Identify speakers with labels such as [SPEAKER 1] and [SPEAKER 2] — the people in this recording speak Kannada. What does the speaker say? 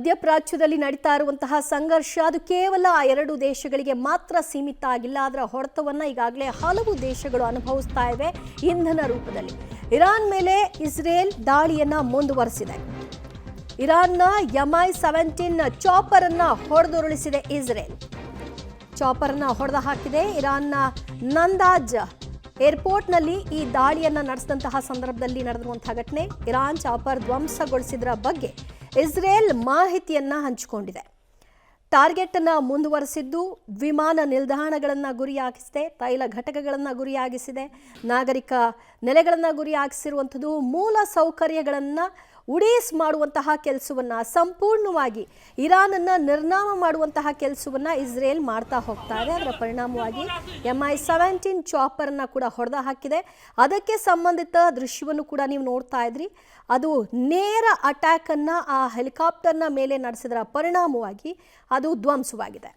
[SPEAKER 1] ಮಧ್ಯಪ್ರಾಚ್ಯದಲ್ಲಿ ನಡೀತಾ ಇರುವಂತಹ ಸಂಘರ್ಷ ಅದು ಕೇವಲ ಆ ಎರಡು ದೇಶಗಳಿಗೆ ಮಾತ್ರ ಸೀಮಿತ ಆಗಿಲ್ಲ. ಅದರ ಹೊಡೆತವನ್ನ ಈಗಾಗಲೇ ಹಲವು ದೇಶಗಳು ಅನುಭವಿಸ್ತಾ ಇವೆ ಇಂಧನ ರೂಪದಲ್ಲಿ. ಇರಾನ್ ಮೇಲೆ ಇಸ್ರೇಲ್ ದಾಳಿಯನ್ನ ಮುಂದುವರಿಸಿದೆ. ಇರಾನ್ನ MI-17 ಚಾಪರ್ ಅನ್ನ ಹೊಡೆದುರುಳಿಸಿದೆ ಇಸ್ರೇಲ್. ಚಾಪರ್ ಅನ್ನ ಹೊಡೆದು ಹಾಕಿದೆ. ಇರಾನ್ನ ನಂದಾಜ್ ಏರ್ಪೋರ್ಟ್ನಲ್ಲಿ ಈ ದಾಳಿಯನ್ನ ನಡೆಸಿದಂತಹ ಸಂದರ್ಭದಲ್ಲಿ ನಡೆದಿರುವಂತಹ ಘಟನೆ. ಇರಾನ್ ಚಾಪರ್ ಧ್ವಂಸಗೊಳಿಸಿದ್ರ ಬಗ್ಗೆ ಇಸ್ರೇಲ್ ಮಾಹಿತಿಯನ್ನ ಹಂಚಿಕೊಂಡಿದೆ. ಟಾರ್ಗೆಟ್ ಅನ್ನ ಮುಂದುವರೆಸಿದ್ದು ವಿಮಾನ ನಿಲ್ದಾಣಗಳನ್ನು ಗುರಿಯಾಗಿಸಿದೆ, ತೈಲ ಘಟಕಗಳನ್ನು ಗುರಿಯಾಗಿಸಿದೆ, ನಾಗರಿಕ ನೆಲೆಗಳನ್ನು ಗುರಿಯಾಗಿಸಿರುವಂಥದ್ದು, ಮೂಲ ಸೌಕರ್ಯಗಳನ್ನು ಉಡೀಸ್ ಮಾಡುವಂತಹ ಕೆಲಸವನ್ನ ಸಂಪೂರ್ಣವಾಗಿ ಇರಾನನ್ನು ನಿರ್ನಾಮ ಮಾಡುವಂತಹ ಕೆಲಸವನ್ನ ಇಸ್ರೇಲ್ ಮಾಡ್ತಾ ಹೋಗ್ತಾ ಇದೆ. ಅದರ ಪರಿಣಾಮವಾಗಿ MI-17 ಚಾಪರ್ ಅನ್ನ ಕೂಡ ಹೊಡೆದು ಹಾಕಿದೆ. ಅದಕ್ಕೆ ಸಂಬಂಧಿತ ದೃಶ್ಯವನ್ನು ಕೂಡ ನೀವು ನೋಡ್ತಾ ಇದ್ರಿ. ಅದು ನೇರ ಅಟ್ಯಾಕ್ ಅನ್ನ ಆ ಹೆಲಿಕಾಪ್ಟರ್ನ ಮೇಲೆ ನಡೆಸಿದರ ಪರಿಣಾಮವಾಗಿ ಅದು ಧ್ವಂಸವಾಗಿದೆ.